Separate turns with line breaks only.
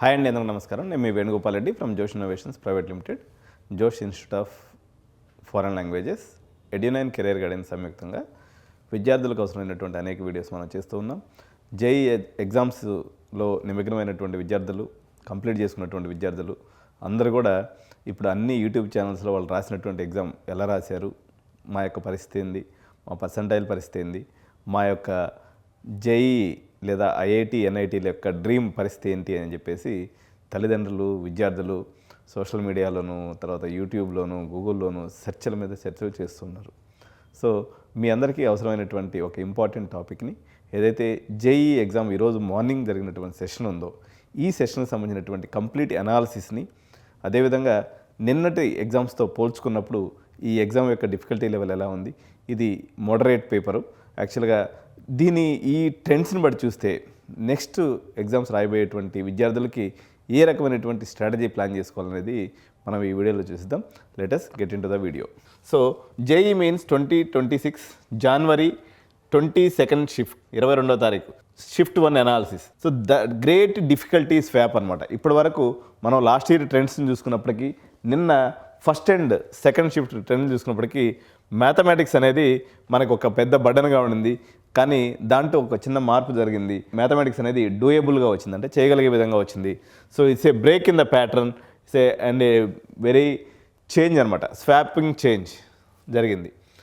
Hi అండి, అందరికీ నమస్కారం. నేను మీ Venugopal Reddy from Josh innovations private limited, Josh institute of foreign languages, Edunine career guidance సంయుక్తంగా విద్యార్థులకు అవసరమైనటువంటి అనేక వీడియోస్ మనం చేస్తూ ఉన్నాం. జేఈ ఎగ్జామ్స్లో నిమగ్నమైనటువంటి విద్యార్థులు, కంప్లీట్ చేసుకున్నటువంటి విద్యార్థులు అందరూ కూడా ఇప్పుడు అన్ని యూట్యూబ్ ఛానల్స్లో వాళ్ళు రాసినటువంటి ఎగ్జామ్ ఎలా రాశారు, మా యొక్క పరిస్థితి ఏంది, మా పర్సంటైల్ పరిస్థితి ఏంది, మా యొక్క జేఈ లేదా ఐఐటి ఎన్ఐటీల యొక్క డ్రీమ్ పరిస్థితి ఏంటి అని చెప్పేసి తల్లిదండ్రులు, విద్యార్థులు సోషల్ మీడియాలోను, తర్వాత యూట్యూబ్లోను, గూగుల్లోను చర్చల మీద చర్చలు చేస్తున్నారు. సో మీ అందరికీ అవసరమైనటువంటి ఒక ఇంపార్టెంట్ టాపిక్ని, ఏదైతే జేఈ ఎగ్జామ్ ఈరోజు మార్నింగ్ జరిగినటువంటి సెషన్ ఉందో, ఈ సెషన్కి సంబంధించినటువంటి కంప్లీట్ అనాలిసిస్ని, అదేవిధంగా నిన్నటి ఎగ్జామ్స్తో పోల్చుకున్నప్పుడు ఈ ఎగ్జామ్ యొక్క డిఫికల్టీ లెవెల్ ఎలా ఉంది, ఇది మోడరేట్ పేపరు. యాక్చువల్గా ఈ ట్రెండ్స్ని బట్టి చూస్తే నెక్స్ట్ ఎగ్జామ్స్ రాయబోయేటువంటి విద్యార్థులకి ఏ రకమైనటువంటి స్ట్రాటజీ ప్లాన్ చేసుకోవాలనేది మనం ఈ వీడియోలో చూద్దాం. Let us get into the video. So JEE mains 2026 January 22nd shift, 22వ తారీఖు shift 1 analysis. So the great difficulty swap అనమాట. ఇప్పటి వరకు మనం లాస్ట్ ఇయర్ ట్రెండ్స్ని చూసుకున్నప్పటికీ, నిన్న first and second shift trend చూసుకున్నప్పటికీ మ్యాథమెటిక్స్ అనేది మనకు ఒక పెద్ద బర్డన్గా ఉండింది. కానీ దాంట్లో ఒక చిన్న మార్పు జరిగింది. మ్యాథమెటిక్స్ అనేది డూయబుల్గా వచ్చింది, అంటే చేయగలిగే విధంగా వచ్చింది. So it's a break in the pattern, it's a and a very change అనమాట, స్వాపింగ్ చేంజ్ జరిగింది.